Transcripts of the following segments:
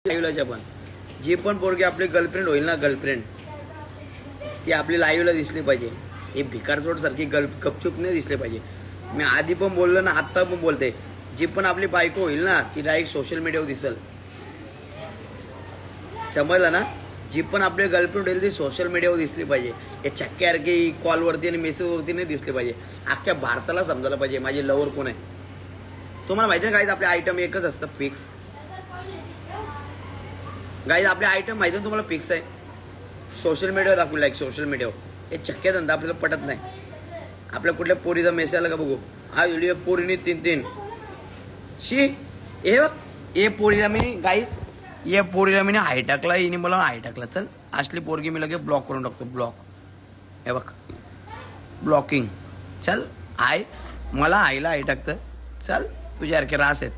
लाईव्हला पण जी पण पोरगी आपली गर्लफ्रेंड होईल ना, गर्लफ्रेंड ती आपली लाईव्हला दिसली पाहिजे. हे भिकारचोट सारखी गपचूप नाही दिसले पाहिजे. मी आधी पण बोललो ना, आत्ता पण बोलते, जी पण आपली बायको होईल ना ती डायरेक्ट सोशल मीडियावर दिसल. समजलं ना? जी पण आपली गर्लफ्रेंड होईल ती सोशल मीडियावर दिसली पाहिजे. हे चक्क्यासारखी कॉलवरती आणि मेसेजवरती नाही दिसली पाहिजे. अख्ख्या भारताला समजायला पाहिजे माझे लवर कोण आहे. तुम्हाला माहिती आहे गाईज, आपले आयटम एकच असतं फिक्स. गाईज आपले आयटम माहिती आहे तुम्हाला फिक्स आहे. सोशल मीडियावर दाखवू, लाईक सोशल मीडियावर. हे चक्क्या धंदा आपल्याला पटत नाही. आपल्या कुठल्या पोरीचा मेसेज आला का बघू, हा व्हिडिओ पोरीने 3 शी हे पोरीला मी गाईज, या पोरीला मी हाय टाकला, हिने मला हाय टाकला. चल असली पोरगी मी लगेच ब्लॉक करून टाकतो. ब्लॉक, हे बघ ब्लॉकिंग. चल हाय, मला हायला हाय टाकतं. चल तुझ्यासारखे रास आहेत.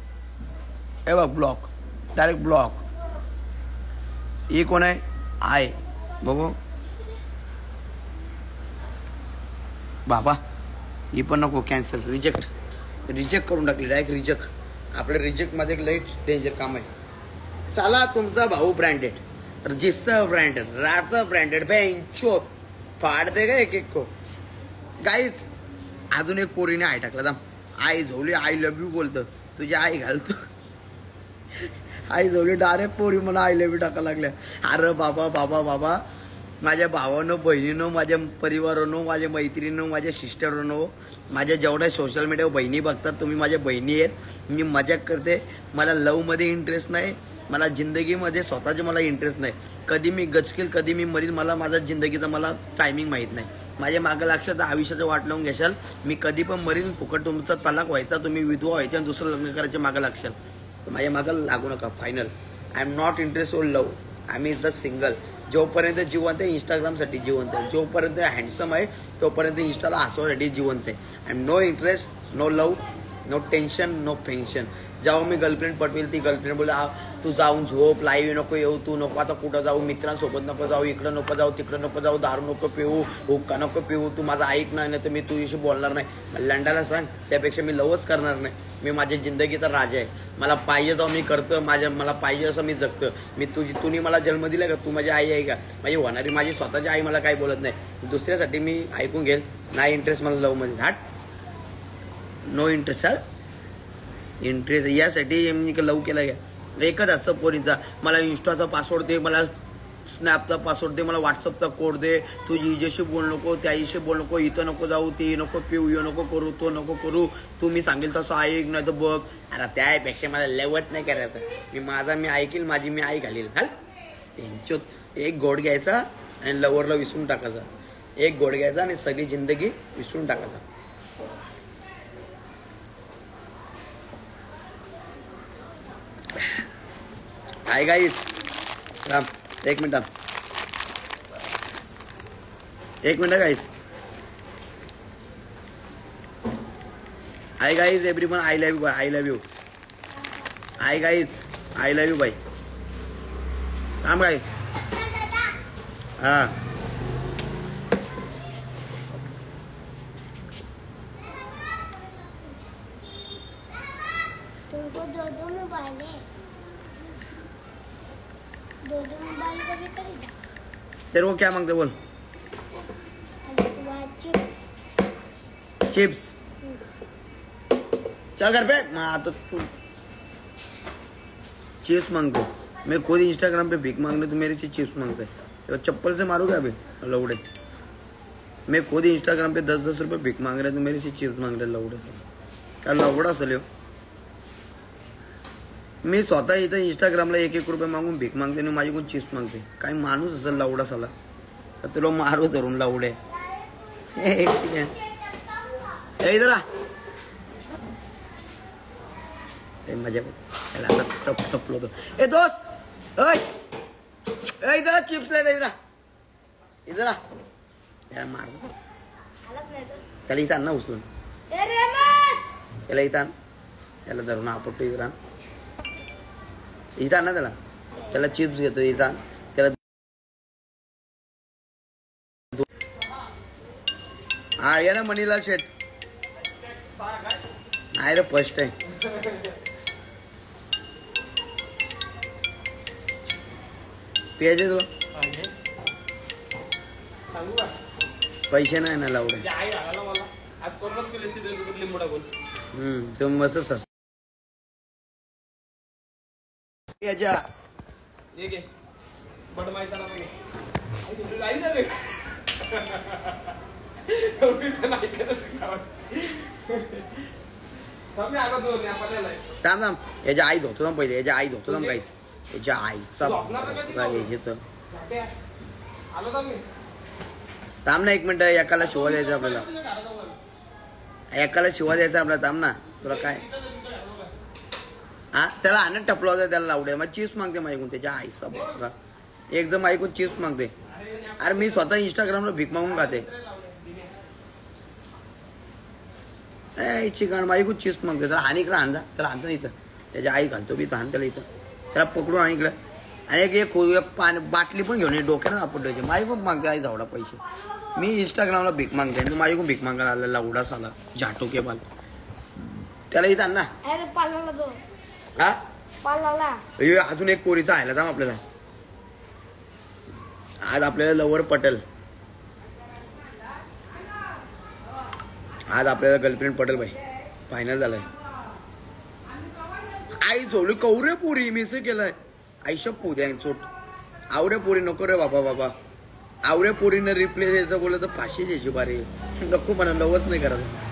हे बघ ब्लॉक, डायरेक्ट ब्लॉक. ही कोण आहे? आय बघू बाबा, ही पण नको, कॅन्सल, रिजेक्ट करून टाकली डायरेक्ट. रिजेक्ट. आपल्या रिजेक्टमध्ये एक लई डेंजर काम आहे. चला तुमचा भाऊ ब्रँडेड, रजिस्टर ब्रँडेड, राहतं ब्रँडेड, बेंचोत फाडते का एक को. गाईज अजून एक पोरीने आय टाकला. दाम आई झोवली, आय लव्ह यू बोलतं. तुझी आई घालतो. आई झोवली डायरेक्ट पोरी मला आय लव्ह यू टाकायला लागल्या. अरे बाबा बाबा बाबा, माझ्या भावानं, बहिणीनं, माझ्या परिवारानं, माझ्या मैत्रिणीनं, माझ्या सिस्टरनं, माझ्या जेवढ्या सोशल मीडियावर बहिणी बघतात तुम्ही माझ्या बहिणी आहेत. मी मजाक करते. मला लव्हमध्ये इंटरेस्ट नाही, मला जिंदगीमध्ये स्वतःचे मला इंटरेस्ट नाही. कधी मी गचकेल, कधी मी मरील, मला माझ्या जिंदगीचा मला टायमिंग माहीत नाही. माझ्या मागं लक्षात आयुष्याचं वाट लावून घ्याल. मी कधी पण मरील, फुकट तुमचा तलाक व्हायचा, तुम्ही विधवा व्हायचा आणि दुसरं लग्न करायचे मागं लागशाल. माझ्या मागं लागू नका. Final, I am not interest on love. I am is the single. जोपर्यंत जिवंत आहे इंस्टाग्रामसाठी जिवंत आहे. जोपर्यंत हँडसम आहे तोपर्यंत इंस्टाला हसवण्यासाठी जिवंत आहे. I am no interest, no love, no tension, no pension. जेव्हा मी गर्लफ्रेंड पटवेल ती गर्लफ्रेंड बोला तू जाऊन झोप, लाईव्ह नको येऊ, तू नको आता कुठं जाऊ, मित्रांसोबत नको जाऊ, इकडं नको जाऊ, तिकडं नको जाऊ, दारू नको पिऊ, हुक्का नको पिऊ, तू माझं ऐक नाही तर मी तुझ्याशी बोलणार नाही. मला लंडाला सांग, त्यापेक्षा मी लवच करणार नाही. मी माझ्या जिंदगीचा राजा आहे. मला पाहिजे तेव्हा मी करतं, मला पाहिजे असं मी जगतं. मी तुम्ही मला जन्म दिला का, तू माझी आई आहे का? माझी होणारी माझी स्वतःची आई मला काही बोलत नाही. दुसऱ्यासाठी मी ऐकून घेईल. नाही इंटरेस्ट मला लवमध्ये. हाट, नो इंटरेस्ट. हा इंटरेस्ट यासाठी मी लव केला घ्या. एकच असं पोरींचा, मला इंस्टाचा पासवर्ड दे, मला स्नॅपचा पासवर्ड दे, मला व्हॉट्सअपचा कोड दे, तुझी हिच्याशी बोल नको, त्याहीशी बोल नको, इथं नको जाऊ, ते नको पिऊ, यो नको करू, तो नको करू, तू मी सांगेल तसं ऐक नाही तर बघ. अरे त्यापेक्षा मला लेवट नाही करायचं. मी ऐकेल, माझी मी आई घालील. हाल त्यांच्यात एक गोड घ्यायचा आणि लवरला विसरून टाकायचा. एक गोड घ्यायचा आणि सगळी जिंदगी विसरून टाकायचा. हाय गाईज, एक minute guys. Hi guys everyone, I love you, I love you. Hi guys, I love you बाई. थांब गाई. हां तेरे को क्या मांगते बोल? चिप्स. चल घर पे. तो तू चिप्स मांगते. मैं खुद इंस्टाग्राम पे भीख मांगने, तो मेरे से चिप्स मांगते. तो चप्पल से मारूंगा अभी लौड़े. मैं खुद इंस्टाग्राम पे 10-10 रुपये भीख मांग रहे, तो मेरे से चिप्स मांग रहे लौड़े से. क्या लवडा असेल. मी स्वतः इथं इंस्टाग्रामला 1-1 रुपये मागून भीक मागते आणि माझी कोण चिप्स मागते. काय माणूस असेल लवडा साला. तुला मारू धरून लवडे. इधर मजा टपलो तो. ए दोस्त, इधर चिप्स ले, इधर यार मार त्याला. इथं आण ना उचलून, त्याला इथं आण, त्याला धरून आपटतो. इथं आण, इथं आण ना त्याला चिप्स घेतो. इथं आण त्याला. हा या ना मनीलाल शेठ. नाही रे फर्स्ट आहे. प्यायचे तुला हा, घे. सांगू का पैसे नाही ना लावडे ते आई लागला मला आज कोरोनाच केली सिद्धेसोबत लिंबू टाकून तो मस्त सस याच्या ये घे बट माहिती ना मग आई झाले नाही कमी आलो दोन आपल्याला थांब थांब याच्या आई धोतो ना पहिले याच्या आई धोतो ना काहीच याच्या आईचा हे घेतं आलो का मी थांब ना एक मिनिट एकाला शिवा द्यायचा आपल्याला एकाला शिवा द्यायचा आपला थांब ना तुला काय हा त्याला आणत टपला होता त्याला लावडे मग चीज मागते माझ्याकडून त्याच्या आईचा बघा एकदम ऐकून चीज मागते अरे मी स्वतः इंस्टाग्रामला भीक मागून खाते चिकन माझ्याकडून चीज मागते त्याला आणि इकडं आणजा त्याला आणता इथं त्याच्या आई घालतो मी हाण त्याला इथं त्याला पकडून आणि इकडं आणि एक पाणी बाटली पण घेऊन ये डोक्यानं आपण द्यायचे माझ्याकडून मागते आई धावडा पैसे मी इंस्टाग्रामला भीक मागते आणि तू माझ्याकडून भीक मागायला आला लावडाच आला झाटो के बाल त्याला इथं आण ना हा अजून एक पोरीचा आहे थांब आपल्याला आज आपल्याला लवर पटेल आज आपल्याला गर्लफ्रेंड पटेल भाई फायनल झालाय आई झोली कवरे पोरी मिस केलाय आईशा पोद्या चोट आवड्या पोरी नको रे बाबा आवड्या पोरीनं रिप्ले द्यायचं बोललं तर फाशी द्यायची बारे नको म्हणा लवच नाही करायचं